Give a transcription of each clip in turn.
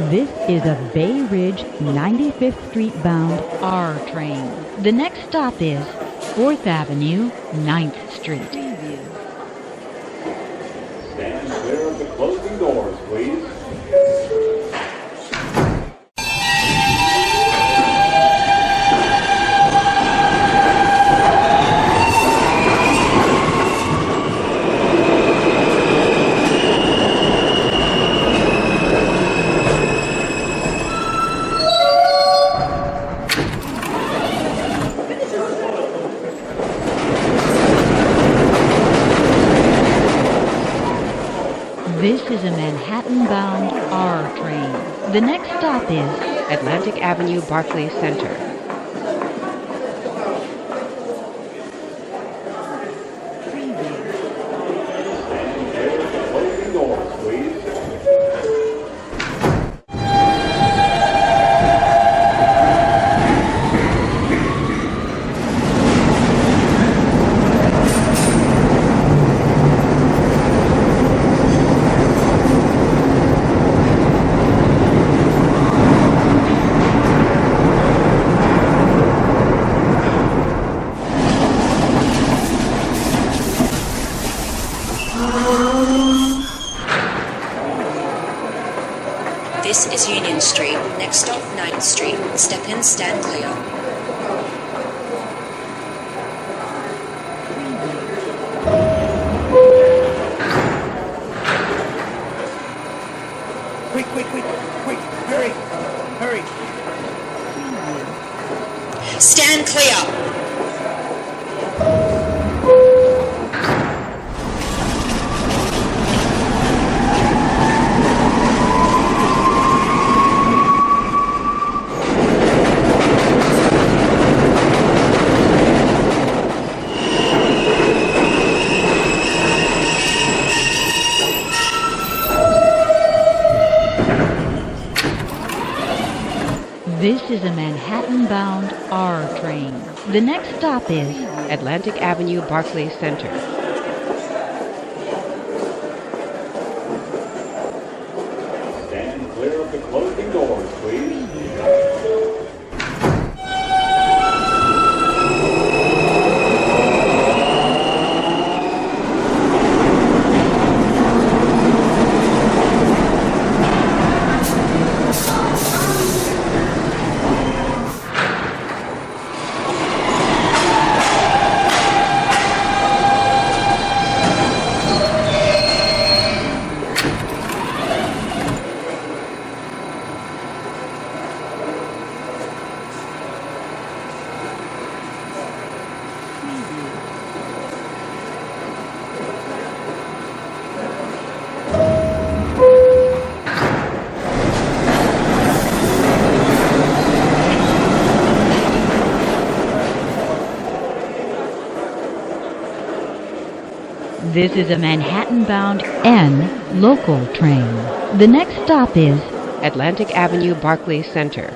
This is a Bay Ridge 95th Street bound R train. The next stop is 4th Avenue, 9th Street. Stand clear of the closing doors, please. This is a Manhattan-bound R train. The next stop is Atlantic Avenue, Barclays Center. Stand clear of the closing doors, please. This is Union Street. Next stop, 9th Street. Step in, stand clear. Quick, hurry. Stand clear. This is a Manhattan-bound R train. The next stop is Atlantic Avenue, Barclays Center. Stand clear of the closing doors, please. This is a Manhattan-bound N local train. The next stop is Atlantic Avenue, Barclays Center.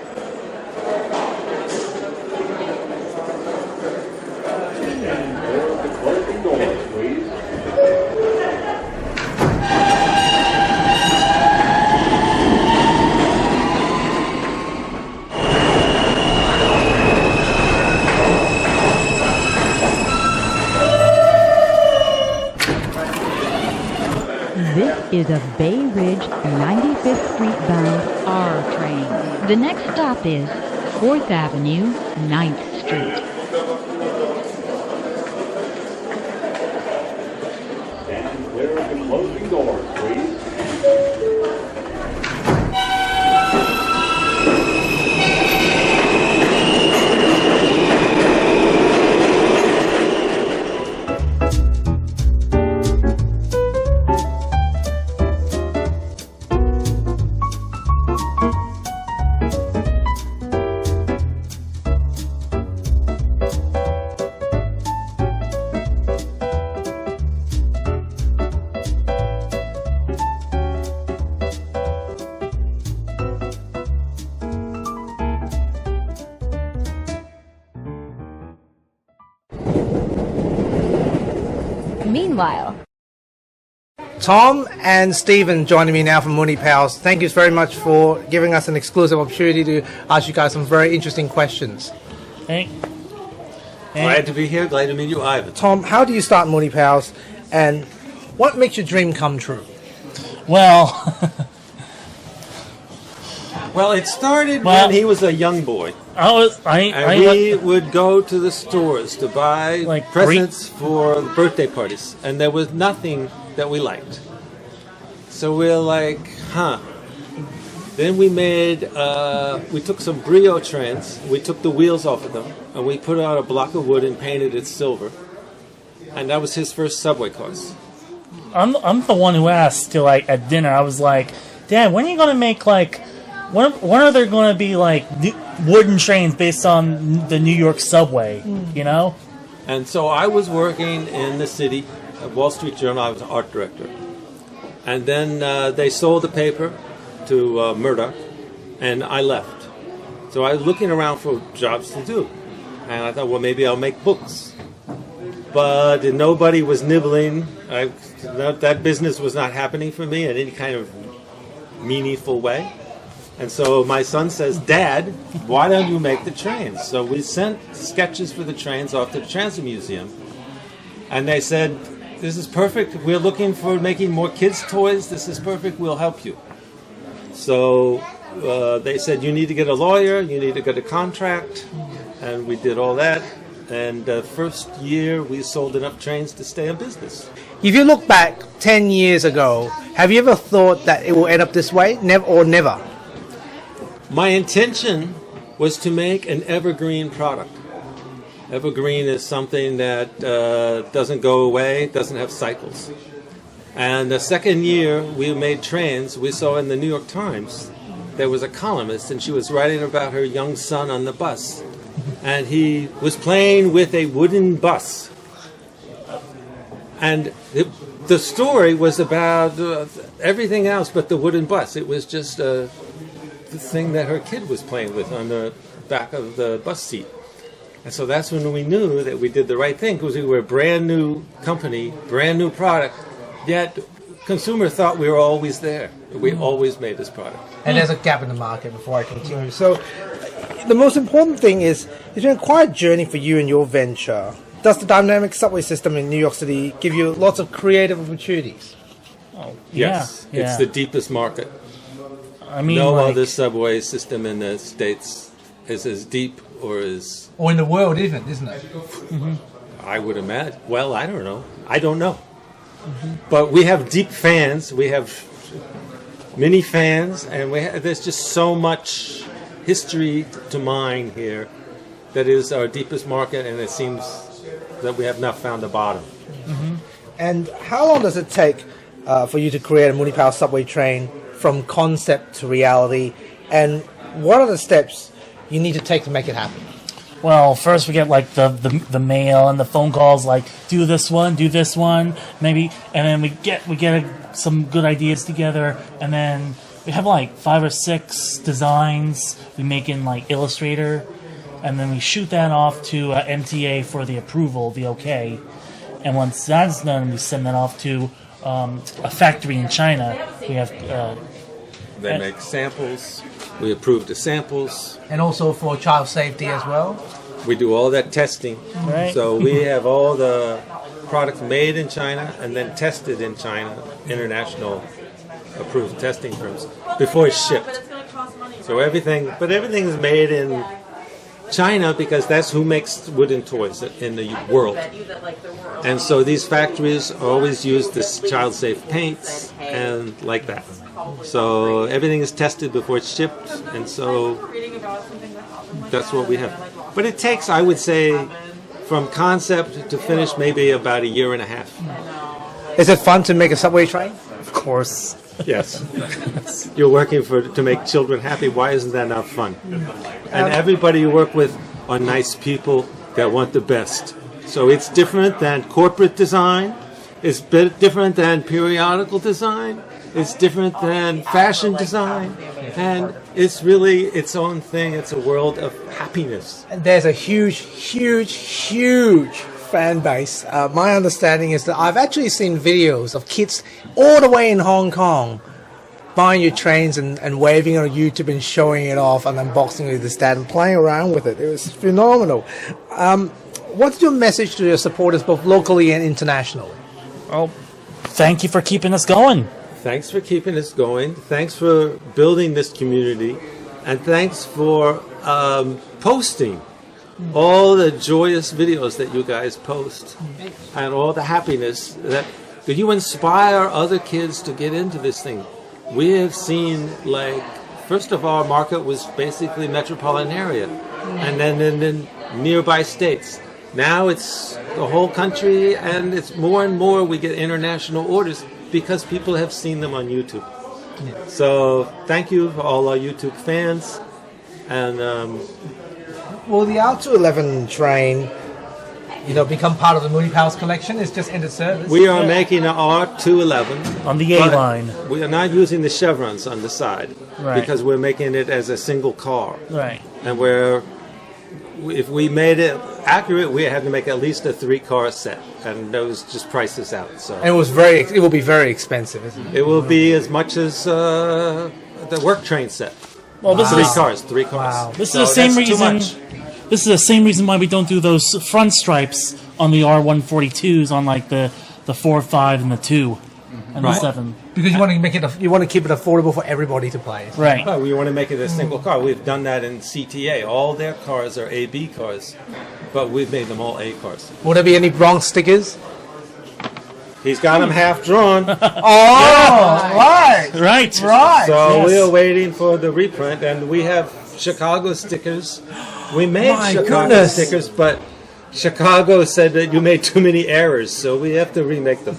Stand clear of the closing doors, please. This is a Bay Ridge 95th Street bound R train. The next stop is 4th Avenue, 9th Street. Stand clear of the closing doors, please. Meanwhile, Tom and Stephen joining me now from Munipals. Thank you very much for giving us an exclusive opportunity to ask you guys some very interesting questions. Hey. Glad to be here. Glad to meet you, Ivan. Tom, how do you start Munipals, and what makes your dream come true? Well, Well, it started when he was a young boy. We would go to the stores to buy Like presents for birthday parties, and there was nothing that we liked. So we're like, Then we we took some Brio trains, we took the wheels off of them, and we put out a block of wood and painted it silver. And that was his first subway cars. I'm the one who asked to at dinner. I was like, Dad, when are you gonna make when are there gonna be wooden trains based on the New York subway? You know. And so I was working in the city at Wall Street Journal. I was an art director, and then they sold the paper to Murdoch, and I left. So I was looking around for jobs to do, and I thought, well, maybe I'll make books. But nobody was nibbling. That business was not happening for me in any kind of meaningful way. And so my son says, Dad, why don't you make the trains? So we sent sketches for the trains off to the Transit Museum. And they said, this is perfect. We're looking for making more kids' toys. This is perfect. We'll help you. So they said, you need to get a lawyer. You need to get a contract. And we did all that. And the first year, we sold enough trains to stay in business. If you look back 10 years ago, have you ever thought that it will end up this way? Never or never? My intention was to make an evergreen product. Evergreen is something that doesn't go away, doesn't have cycles. And the second year we made trains, we saw in the New York Times, there was a columnist, and she was writing about her young son on the bus. And he was playing with a wooden bus. And the story was about everything else but the wooden bus. It was just the thing that her kid was playing with on the back of the bus seat. And so that's when we knew that we did the right thing, because we were a brand new company, brand new product, yet consumer thought we were always there. We always made this product. And there's a gap in the market before I continue. So the most important thing is, it's been quite a journey for you and your venture. Does the dynamic subway system in New York City give you lots of creative opportunities? Oh, yes, yeah. It's the deepest market. I mean, no other subway system in the States is as deep or as... Or in the world, isn't it? Mm-hmm. I would imagine. Well, I don't know. Mm-hmm. But we have deep fans. We have many fans, and there's just so much history to mine here that is our deepest market, and it seems that we have not found the bottom. Mm-hmm. And how long does it take for you to create a Munipals subway train from concept to reality, and what are the steps you need to take to make it happen? Well, first we get the mail and the phone calls, do this one, maybe, and then we get some good ideas together, and then we have 5 or 6 designs we make in Illustrator, and then we shoot that off to MTA for the approval, the okay, and once that's done, we send that off to a factory in China. We have they make samples. We approve the samples. And also for child safety as well? We do all that testing. Right. So we have all the products made in China and then tested in China, international approved testing firms, before it's shipped. So everything is made in China because that's who makes wooden toys in the world. And so these factories always use this child-safe paints and like that. So everything is tested before it's shipped, and so that's what we have. But it takes, I would say, from concept to finish, maybe about a year and a half. Is it fun to make a subway train? Of course. Yes. You're working to make children happy. Why isn't that not fun? And everybody you work with are nice people that want the best. So it's different than corporate design. It's different than periodical design. It's different than fashion design. And it's really its own thing. It's a world of happiness. And there's a huge fan base. My understanding is that I've actually seen videos of kids all the way in Hong Kong buying your trains and waving it on YouTube and showing it off and unboxing it with the stand and playing around with it. It was phenomenal. What's your message to your supporters both locally and internationally? Well, thank you for keeping us going. Thanks for keeping us going. Thanks for building this community. And thanks for posting all the joyous videos that you guys post and all the happiness that you inspire other kids to get into this thing. We have seen, like, first of all, our market was basically metropolitan area, and then in nearby states. Now it's the whole country, and it's more and more we get international orders because people have seen them on YouTube. Yeah. So thank you for all our YouTube fans. And will the R211 train, become part of the Munipals collection? It's just entered service. We are making an R211 on the A line. We are not using the chevrons on the side, right, because we're making it as a single car. Right. And if we made it accurate, we had to make at least a 3-car set, and those just prices out. So and it will be very expensive, isn't it? It will be as much as the work train set. Well, this is 3 cars. Wow. This is the same reason. This is the same reason why we don't do those front stripes on the R142s on like the 4, 5, and the 2, and the 7. Because you want to keep it affordable for everybody to play. Right. Well, we want to make it a single car. We've done that in CTA. All their cars are AB cars, but we've made them all A cars. Will there be any Bronx stickers? He's got them half drawn. Right. So we're waiting for the reprint, and we have Chicago stickers. We made Chicago stickers, but Chicago said that you made too many errors, so we have to remake them.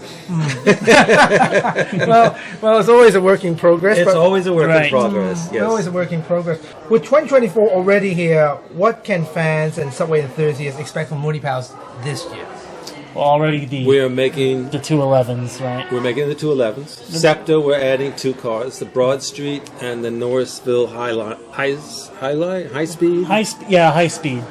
well, it's always a work in progress. It's always a work in progress. Yes. It's always a work in progress. With 2024 already here, what can fans and Subway enthusiasts expect from Munipals this year? Well, already we're making the 211s, right? We're making the 211s. SEPTA, we're adding 2 cars, the Broad Street and the Norrisville High Speed. High speed.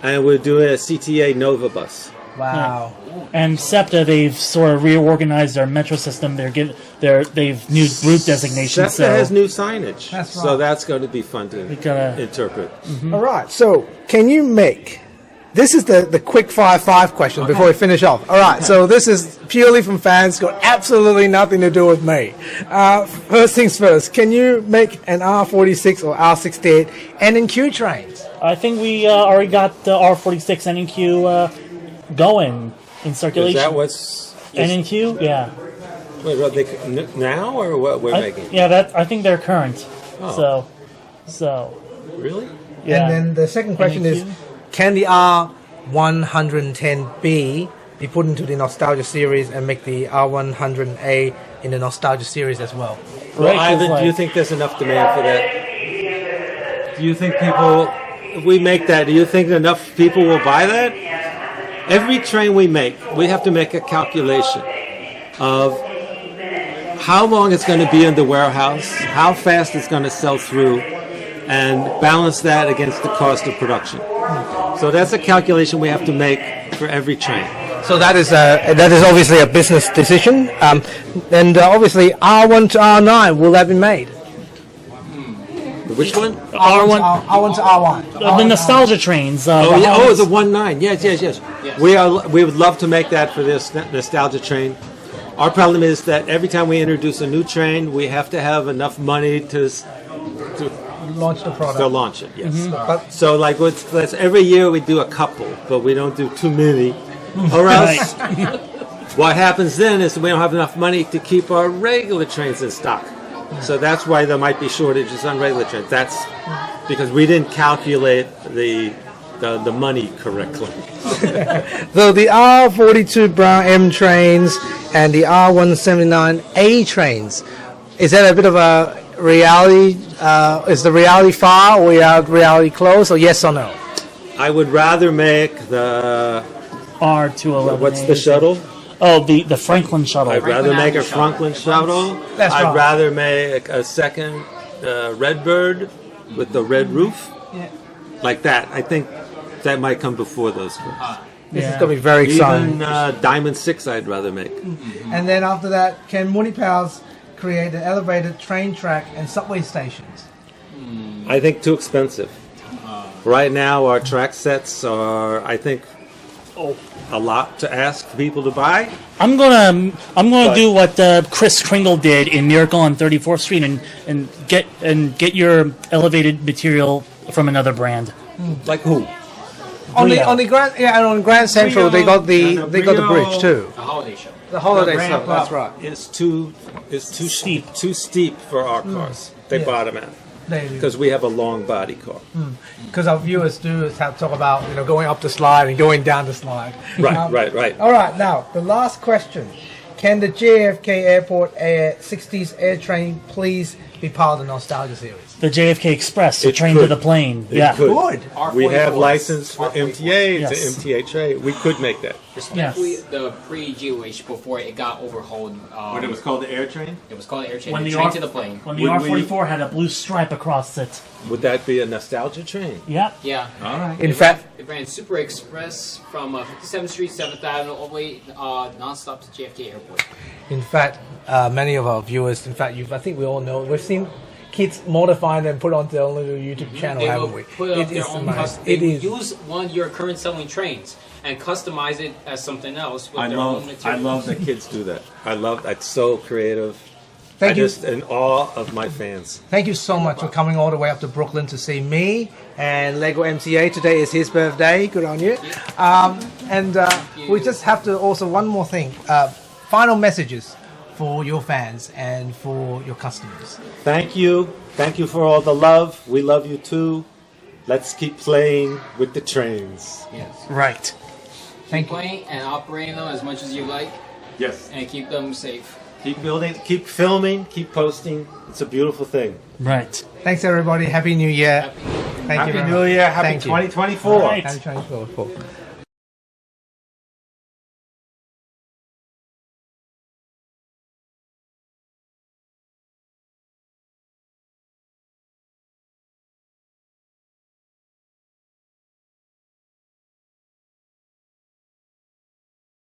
And we're doing a CTA Nova bus. Wow. Yeah. And SEPTA, they've sort of reorganized their metro system. They've new route designations. SEPTA has new signage. That's right. So that's going to be fun to interpret. Mm-hmm. All right. So can you make... This is the quick 5 question before we finish off. All right, so this is purely from fans, got absolutely nothing to do with me. First things first, can you make an R46 or R68 N&Q trains? I think we already got the R46 N&Q going in circulation. Is that what's... N&Q? Yeah. Wait, are they now or what we're making? Yeah, I think they're current. Oh. So. Really? Yeah. And then the second question is, can the R110B be put into the Nostalgia series and make the R100A in the Nostalgia series as well? Well, Ivan, do you think there's enough demand for that? Do you think people, if we make that, do you think enough people will buy that? Every train we make, we have to make a calculation of how long it's going to be in the warehouse, how fast it's going to sell through, and balance that against the cost of production. So that's a calculation we have to make for every train. So that is obviously a business decision, and obviously R1 to R9, will that be made? Which one? R1 to R1. The nostalgia trains. The 19. Yes. We would love to make that for this nostalgia train. Our problem is that every time we introduce a new train, we have to have enough money to launch the product. To launch it, yes. Mm-hmm. So, like, let's every year we do a couple, but we don't do too many, or else what happens then is we don't have enough money to keep our regular trains in stock. So that's why there might be shortages on regular trains. That's because we didn't calculate the money correctly. So the R42 Brown M trains and the R179A trains, is that a bit of a reality? Is the reality far or reality close, or yes or no? I would rather make the R211. What's the shuttle? Oh, the Franklin shuttle. I'd rather make a Franklin shuttle. I'd rather make a second Redbird with the red roof. Yeah. Like that. I think that might come before those cars. This is Yeah. going to be very exciting. Even Diamond 6 I'd rather make. And then after that, can Munipals create an elevated train track and subway stations? I think too expensive. Right now, our track sets are, I think, a lot to ask people to buy. I'm gonna But- do what Chris Kringle did in Miracle on 34th Street and get your elevated material from another brand. Like who? On the Brio. Grand and on Grand Central they got the Brio- they got the bridge too. The holiday show. The holiday The stuff. ramp That's up right. is too Steep. too steep for our cars. They Yeah. bottom out because we have a long body car. Because our viewers do have to talk about going up the slide and going down the slide. Right, right. All right, now the last question: can the JFK Airport Air 60s Air Train please be part of the Nostalgia series? The JFK Express, the It train to could. the plane. It Yeah. could. Good. We have R46. license for MTA Yes. to MTA train. We could make that. Especially the pre-GOH before it got overhauled. When it was called the air train, It was called Air Train. When The the train R- to the plane. When the Would we- R44 had a blue stripe across it. would that be a nostalgia train? Yep. Yeah. All right. In fact, It ran Super Express from 57th Street, 7th Avenue, all the way non-stop to JFK Airport. many of our viewers, in fact, I think we all know, we've seen kids modify and put onto their own little YouTube channel, They haven't will we? put up It their is own nice. custom. They It is. use one of your current selling trains and customize it as something else with their own I material. love that kids do that. I love that's so creative. Thank I'm you. just in awe of my fans. Thank you so much for coming all the way up to Brooklyn to see me and Lego MTA. Today is his birthday. Good on you. We just have to also one more thing. Final messages for your fans and for your customers. Thank you. Thank you for all the love. We love you too. Let's keep playing with the trains. Yes. Right. Thank Keep you. playing and operating them as much as you like Yes. and keep them safe. Keep building, keep filming, keep posting. It's a beautiful thing. Right. Thanks everybody. Happy New Year. Happy Thank you. Happy very New much. Year. Happy Thank you. 2024. Right. Happy 2024.